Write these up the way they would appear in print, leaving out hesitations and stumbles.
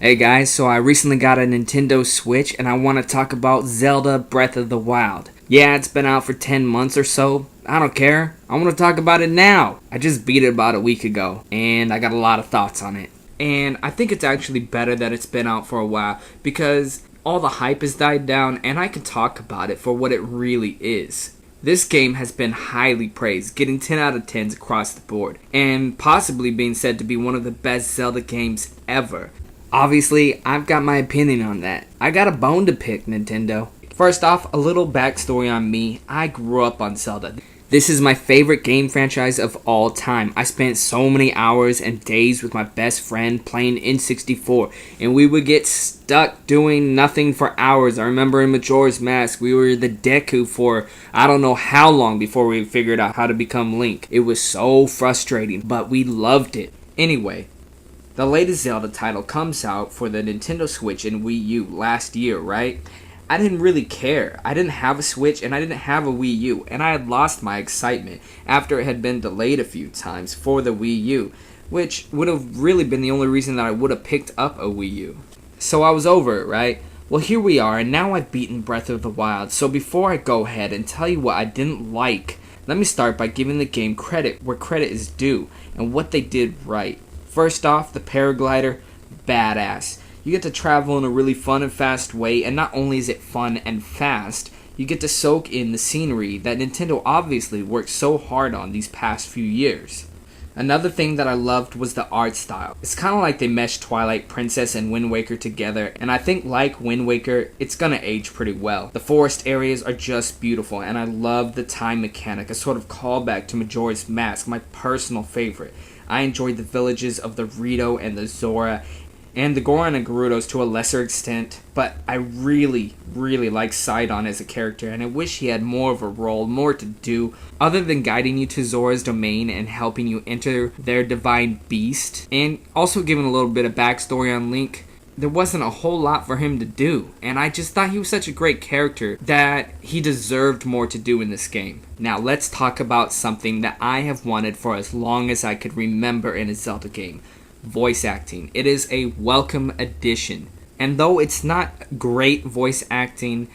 Hey guys, so I recently got a Nintendo Switch and I want to talk about Zelda Breath of the Wild. Yeah, it's been out for 10 months or so. I don't care. I want to talk about it now. I just beat it about a week ago and I got a lot of thoughts on it. And I think it's actually better that it's been out for a while because all the hype has died down and I can talk about it for what it really is. This game has been highly praised, getting 10 out of 10s across the board, and possibly being said to be one of the best Zelda games ever. Obviously, I've got my opinion on that. I got a bone to pick, Nintendo. First off, a little backstory on me. I grew up on Zelda. This is my favorite game franchise of all time. I spent so many hours and days with my best friend playing N64, and we would get stuck doing nothing for hours. I remember in Majora's Mask, we were the Deku for I don't know how long before we figured out how to become Link. It was so frustrating, but we loved it. Anyway, the latest Zelda title comes out for the Nintendo Switch and Wii U last year, right? I didn't really care. I didn't have a Switch and I didn't have a Wii U, and I had lost my excitement after it had been delayed a few times for the Wii U, which would have really been the only reason that I would have picked up a Wii U. So I was over it, right? Well, here we are, and now I've beaten Breath of the Wild. So before I go ahead and tell you what I didn't like, let me start by giving the game credit where credit is due and what they did right. First off, the paraglider, badass. You get to travel in a really fun and fast way, and not only is it fun and fast, you get to soak in the scenery that Nintendo obviously worked so hard on these past few years. Another thing that I loved was the art style. It's kind of like they meshed Twilight Princess and Wind Waker together, and I think like Wind Waker, it's gonna age pretty well. The forest areas are just beautiful, and I love the time mechanic, a sort of callback to Majora's Mask, my personal favorite. I enjoyed the villages of the Rito and the Zora, and the Goron and Gerudos to a lesser extent, but I really like Sidon as a character, and I wish he had more of a role, more to do, other than guiding you to Zora's domain and helping you enter their divine beast, and also giving a little bit of backstory on Link. There wasn't a whole lot for him to do, and I just thought he was such a great character that he deserved more to do in this game. Now let's talk about something that I have wanted for as long as I could remember in a Zelda game. Voice acting. It is a welcome addition. And though it's not great voice acting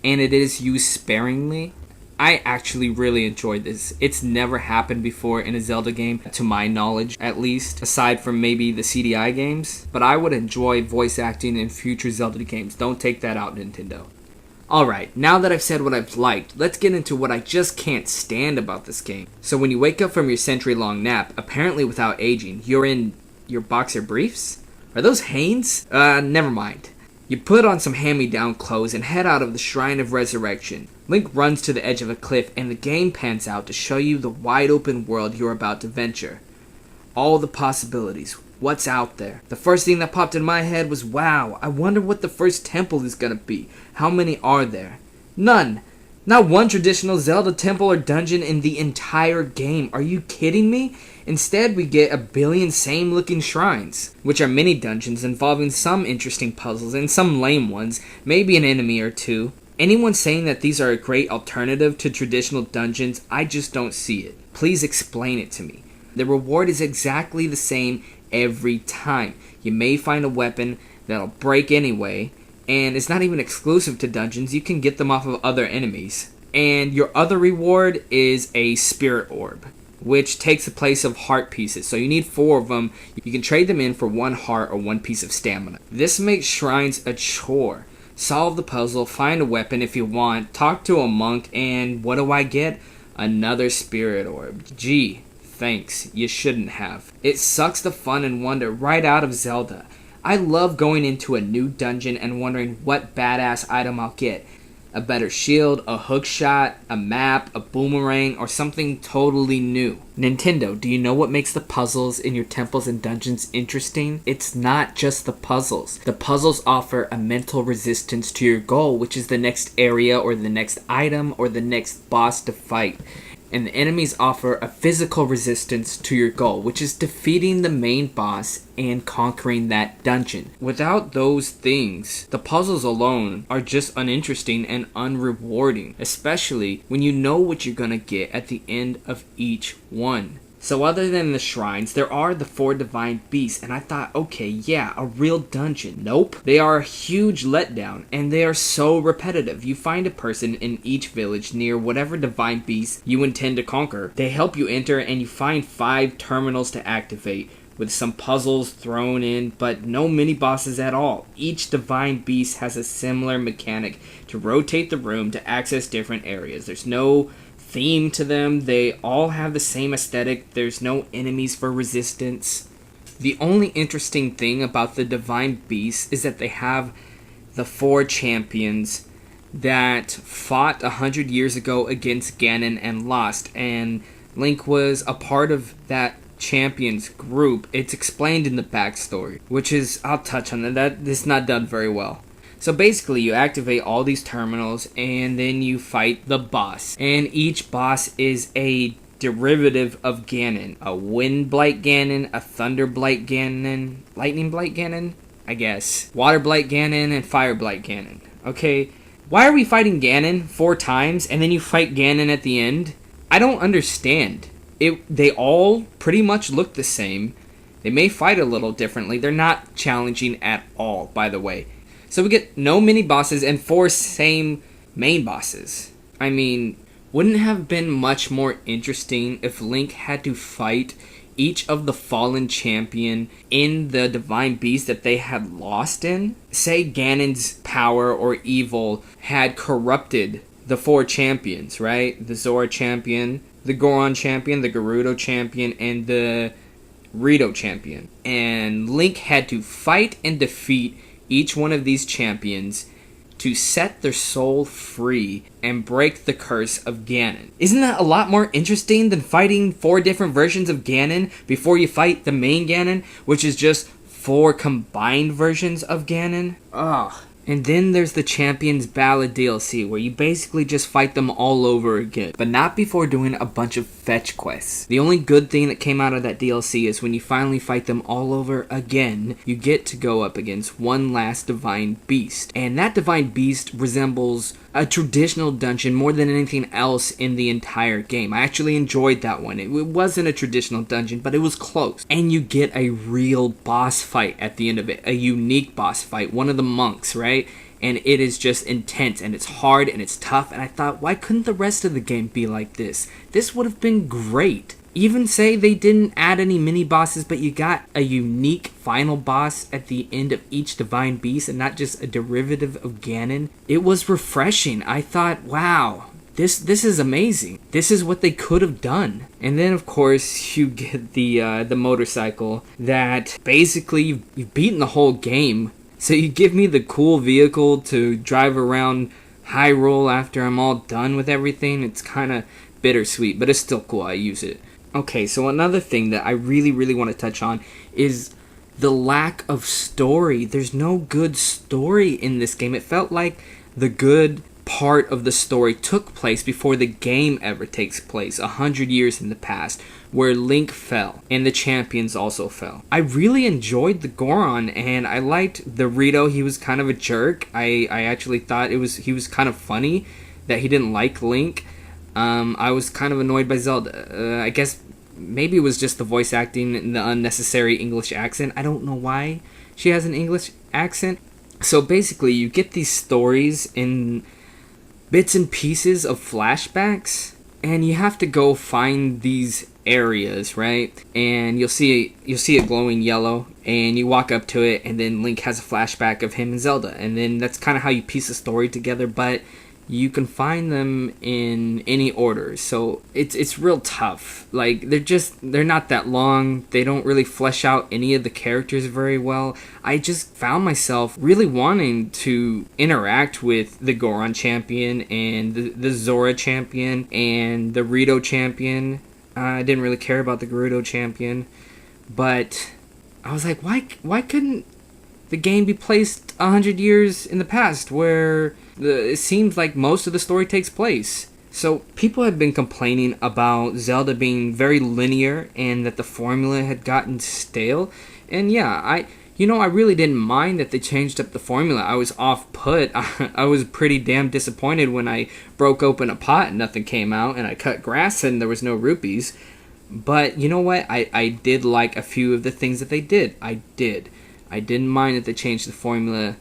and it is used sparingly, I actually really enjoyed this. It's never happened before in a Zelda game, to my knowledge at least, aside from maybe the CDI games. But I would enjoy voice acting in future Zelda games. Don't take that out, Nintendo. Alright, now that I've said what I've liked, let's get into what I just can't stand about this game. So when you wake up from your century-long nap, apparently without aging, you're in your boxer briefs? Are those Hanes? Never mind. You put on some hand-me-down clothes and head out of the Shrine of Resurrection. Link runs to the edge of a cliff and the game pans out to show you the wide-open world you're about to venture. All the possibilities. What's out there? The first thing that popped in my head was, wow, I wonder what the first temple is gonna be. How many are there? None. Not one traditional Zelda temple or dungeon in the entire game. Are you kidding me? Instead, we get a billion same-looking shrines, which are mini dungeons involving some interesting puzzles and some lame ones, maybe an enemy or two. Anyone saying that these are a great alternative to traditional dungeons, I just don't see it. Please explain it to me. The reward is exactly the same every time. You may find a weapon that'll break anyway, and it's not even exclusive to dungeons. You can get them off of other enemies. And your other reward is a spirit orb, which takes the place of heart pieces. So you need 4 of them. You can trade them in for 1 heart or 1 piece of stamina. This makes shrines a chore. Solve the puzzle, find a weapon if you want, talk to a monk, and what do I get? Another spirit orb. Gee, thanks. You shouldn't have. It sucks the fun and wonder right out of Zelda. I love going into a new dungeon and wondering what badass item I'll get. A better shield, a hook shot, a map, a boomerang, or something totally new. Nintendo, do you know what makes the puzzles in your temples and dungeons interesting? It's not just the puzzles. The puzzles offer a mental resistance to your goal, which is the next area or the next item or the next boss to fight. And the enemies offer a physical resistance to your goal, which is defeating the main boss and conquering that dungeon. Without those things, the puzzles alone are just uninteresting and unrewarding, especially when you know what you're gonna get at the end of each one. So other than the shrines, there are the 4 divine beasts, and I thought, okay, yeah, a real dungeon. Nope. They are a huge letdown, and they are so repetitive. You find a person in each village near whatever divine beast you intend to conquer. They help you enter, and you find 5 terminals to activate, with some puzzles thrown in, but no mini-bosses at all. Each divine beast has a similar mechanic to rotate the room to access different areas. There's no theme to them. They all have the same aesthetic. There's no enemies for resistance. The only interesting thing about the divine beasts is that they have the 4 champions that fought 100 years ago against Ganon and lost, and Link was a part of that champions group. It's explained in the backstory, which is, I'll touch on that. It's not done very well. So basically, you activate all these terminals, and then you fight the boss. And each boss is a derivative of Ganon. A Wind Blight Ganon, a Thunder Blight Ganon, Lightning Blight Ganon, I guess, Water Blight Ganon, and Fire Blight Ganon. Okay, why are we fighting Ganon 4 times, and then you fight Ganon at the end? I don't understand. They all pretty much look the same. They may fight a little differently. They're not challenging at all, by the way. So we get no mini-bosses and 4 same main bosses. I mean, wouldn't it have been much more interesting if Link had to fight each of the fallen champion in the divine beast that they had lost in? Say Ganon's power or evil had corrupted the 4 champions, right? The Zora champion, the Goron champion, the Gerudo champion, and the Rito champion. And Link had to fight and defeat each one of these champions to set their soul free and break the curse of Ganon. Isn't that a lot more interesting than fighting 4 different versions of Ganon before you fight the main Ganon, which is just 4 combined versions of Ganon? Ugh. And then there's the Champions Ballad DLC, where you basically just fight them all over again, but not before doing a bunch of fetch quests. The only good thing that came out of that DLC is when you finally fight them all over again, you get to go up against one last Divine Beast. And that Divine Beast resembles a traditional dungeon more than anything else in the entire game. I actually enjoyed that one. It wasn't a traditional dungeon, but it was close. And you get a real boss fight at the end of it, a unique boss fight, one of the monks, right? And it is just intense, and it's hard, and it's tough, and I thought, why couldn't the rest of the game be like this? This would have been great. Even say they didn't add any mini-bosses, but you got a unique final boss at the end of each Divine Beast, and not just a derivative of Ganon. It was refreshing. I thought, wow, this is amazing. This is what they could have done. And then, of course, you get the motorcycle that basically you've beaten the whole game. So you give me the cool vehicle to drive around Hyrule after I'm all done with everything. It's kind of bittersweet, but it's still cool. I use it. Okay, so another thing that I really, really want to touch on is the lack of story. There's no good story in this game. It felt like the good part of the story took place before the game ever takes place, 100 years in the past, where Link fell and the champions also fell. I really enjoyed the Goron, and I liked the Rito. He was kind of a jerk. I actually thought he was kind of funny that he didn't like Link. I was kind of annoyed by Zelda. I guess maybe it was just the voice acting and the unnecessary English accent. I don't know why she has an English accent. So basically, you get these stories in bits and pieces of flashbacks, and you have to go find these areas, right? And you'll see it glowing yellow, and you walk up to it, and then Link has a flashback of him and Zelda, and then that's kind of how you piece the story together. But you can find them in any order, so it's real tough. Like, they're not that long. They don't really flesh out any of the characters very well. I just found myself really wanting to interact with the Goron champion and the Zora champion and the Rito champion. I didn't really care about the Gerudo champion, but I was like, why couldn't the game be placed 100 years in the past, where it seems like most of the story takes place? So people have been complaining about Zelda being very linear and that the formula had gotten stale. And yeah, I really didn't mind that they changed up the formula. I was off put. I was pretty damn disappointed when I broke open a pot and nothing came out, and I cut grass and there was no rupees. But you know what? I did like a few of the things that they did. I did. I didn't mind that they changed the formula,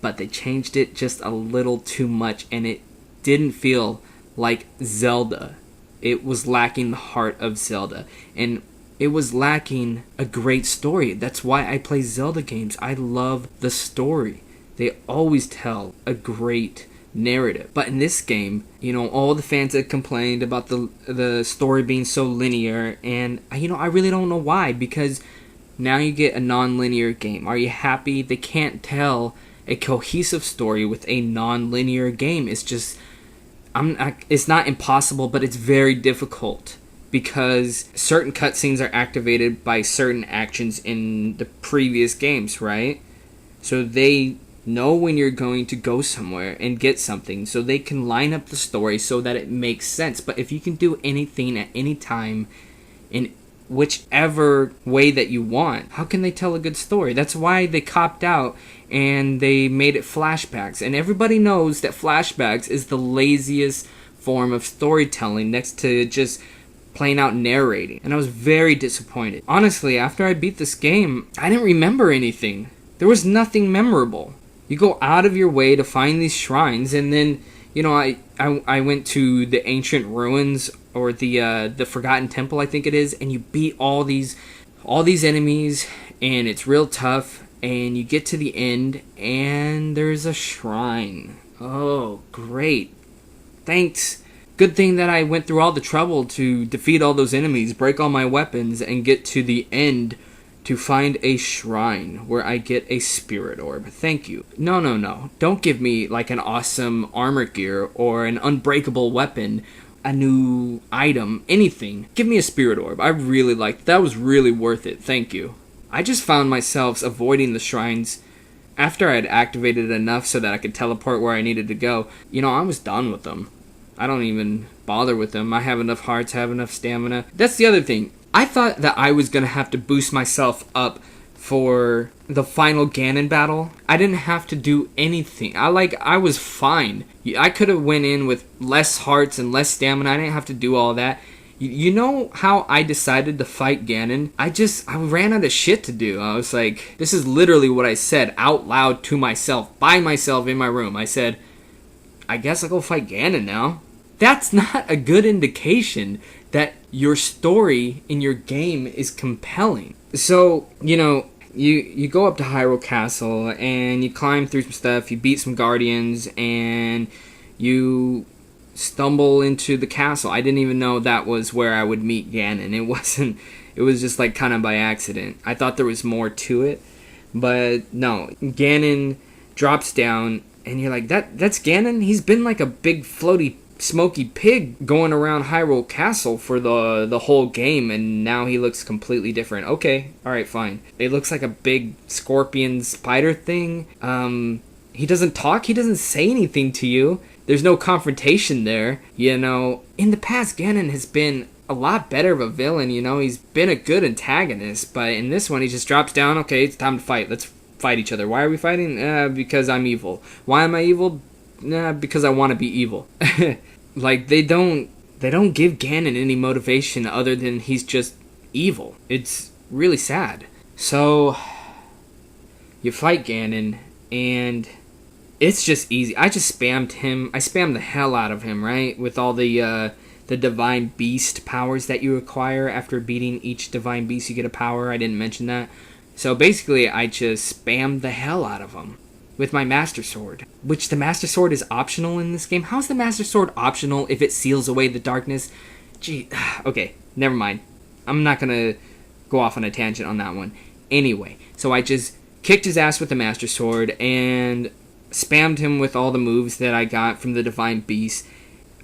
but they changed it just a little too much, and it didn't feel like Zelda. It was lacking the heart of Zelda, and it was lacking a great story. That's why I play Zelda games. I love the story. They always tell a great narrative. But in this game, all the fans had complained about the story being so linear, and I really don't know why, because now you get a non-linear game. Are you happy? They can't tell a cohesive story with a non-linear game. It's just it's not impossible, but it's very difficult, because certain cutscenes are activated by certain actions in the previous games, right? So they know when you're going to go somewhere and get something, so they can line up the story so that it makes sense. But if you can do anything at any time in whichever way that you want, how can they tell a good story? That's why they copped out and they made it flashbacks. And everybody knows that flashbacks is the laziest form of storytelling next to just plain out narrating. And I was very disappointed. Honestly, after I beat this game, I didn't remember anything. There was nothing memorable. You go out of your way to find these shrines, and then, I went to the ancient ruins, or the Forgotten Temple, I think it is, and you beat all these enemies, and it's real tough, and you get to the end, and there's a shrine. Oh, great. Thanks. Good thing that I went through all the trouble to defeat all those enemies, break all my weapons, and get to the end to find a shrine where I get a spirit orb. Thank you. No. Don't give me like an awesome armor gear or an unbreakable weapon, a new item, anything. Give me a spirit orb. I really liked it. That was really worth it. Thank you. I just found myself avoiding the shrines after I had activated enough so that I could teleport where I needed to go. I was done with them. I don't even bother with them. I have enough hearts, I have enough stamina. That's the other thing. I thought that I was going to have to boost myself up for the final Ganon battle. I didn't have to do anything. I was fine. I could have went in with less hearts and less stamina. I didn't have to do all that. You know how I decided to fight Ganon? I ran out of shit to do. I was like, this is literally what I said out loud to myself, by myself in my room. I said, I guess I'll go fight Ganon now. That's not a good indication that your story in your game is compelling. So, you go up to Hyrule Castle and you climb through some stuff, you beat some guardians, and you stumble into the castle. I didn't even know that was where I would meet Ganon. It was just like kind of by accident. I thought there was more to it, but no. Ganon drops down and you're like, that's Ganon? He's been like a big floaty smoky pig going around Hyrule Castle for the whole game, and now he looks completely different. Okay, alright, fine. It looks like a big scorpion spider thing. He doesn't talk, he doesn't say anything to you. There's no confrontation there, In the past, Ganon has been a lot better of a villain, He's been a good antagonist, but in this one, he just drops down. Okay, it's time to fight. Let's fight each other. Why are we fighting? Because I'm evil. Why am I evil? Because I want to be evil. Like, they don't give Ganon any motivation other than he's just evil. It's really sad. So, you fight Ganon, and it's just easy. I just spammed him. I spammed the hell out of him, right? With all the Divine Beast powers that you acquire. After beating each Divine Beast, you get a power. I didn't mention that. So, basically, I just spammed the hell out of him with my Master Sword, which the Master Sword is optional in this game. How's the Master Sword optional if it seals away the darkness? Gee, okay, never mind. I'm not gonna go off on a tangent on that one. Anyway, so I just kicked his ass with the Master Sword and spammed him with all the moves that I got from the Divine Beast.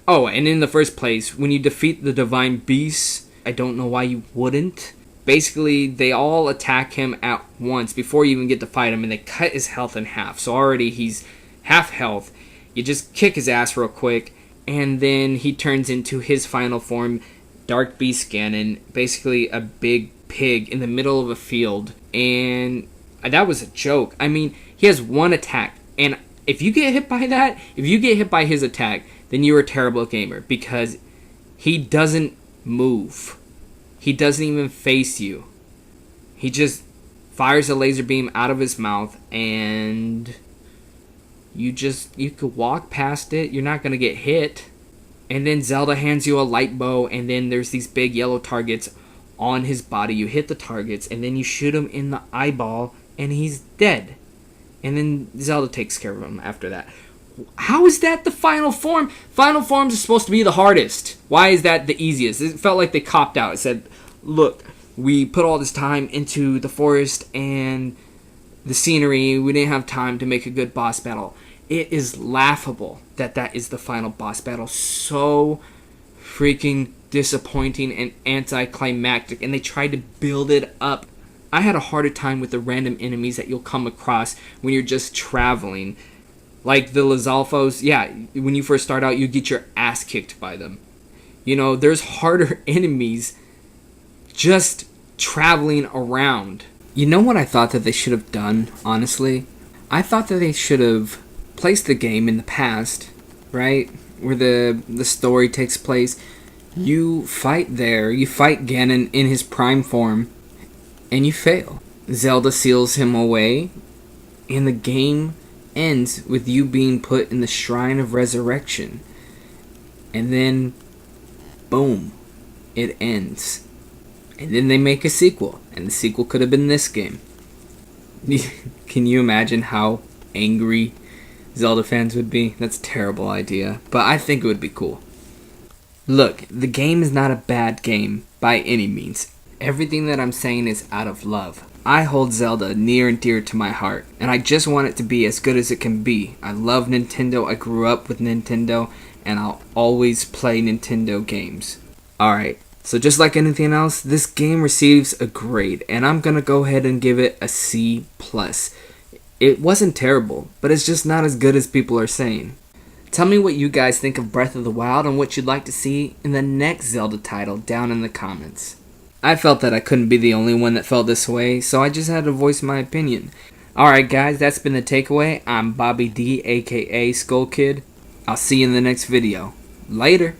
Oh, and in the first place, when you defeat the Divine Beast, I don't know why you wouldn't. Basically, they all attack him at once before you even get to fight him, and they cut his health in half. So already he's half health. You just kick his ass real quick, and then he turns into his final form, Dark Beast Ganon, basically a big pig in the middle of a field. And that was a joke. I mean, he has one attack, and if you get hit by that, if you get hit by his attack, then you're a terrible gamer, because he doesn't move. He doesn't even face you. He just fires a laser beam out of his mouth, and you could walk past it. You're not going to get hit. And then Zelda hands you a light bow, and then there's these big yellow targets on his body. You hit the targets, and then you shoot him in the eyeball, and he's dead. And then Zelda takes care of him after that. How is that the final form? Final forms are supposed to be the hardest. Why is that the easiest? It felt like they copped out. It said, look, we put all this time into the forest and the scenery. We didn't have time to make a good boss battle. It is laughable that that is the final boss battle. So freaking disappointing and anticlimactic. And they tried to build it up. I had a harder time with the random enemies that you'll come across when you're just traveling. Like the Lizalfos, yeah, when you first start out, you get your ass kicked by them. You know, there's harder enemies just traveling around. You know what I thought that they should have done, honestly? I thought that they should have placed the game in the past, right? Where the story takes place. You fight there, you fight Ganon in his prime form, and you fail. Zelda seals him away, and the game ends with you being put in the Shrine of Resurrection. And then, boom, it ends. And then they make a sequel, and the sequel could have been this game. Can you imagine how angry Zelda fans would be? That's a terrible idea, but I think it would be cool. Look, the game is not a bad game by any means. Everything that I'm saying is out of love. I hold Zelda near and dear to my heart, and I just want it to be as good as it can be. I love Nintendo, I grew up with Nintendo, and I'll always play Nintendo games. Alright, so just like anything else, this game receives a grade, and I'm gonna go ahead and give it a C+. It wasn't terrible, but it's just not as good as people are saying. Tell me what you guys think of Breath of the Wild and what you'd like to see in the next Zelda title down in the comments. I felt that I couldn't be the only one that felt this way, so I just had to voice my opinion. Alright guys, that's been the takeaway. I'm Bobby D, aka Skull Kid. I'll see you in the next video. Later.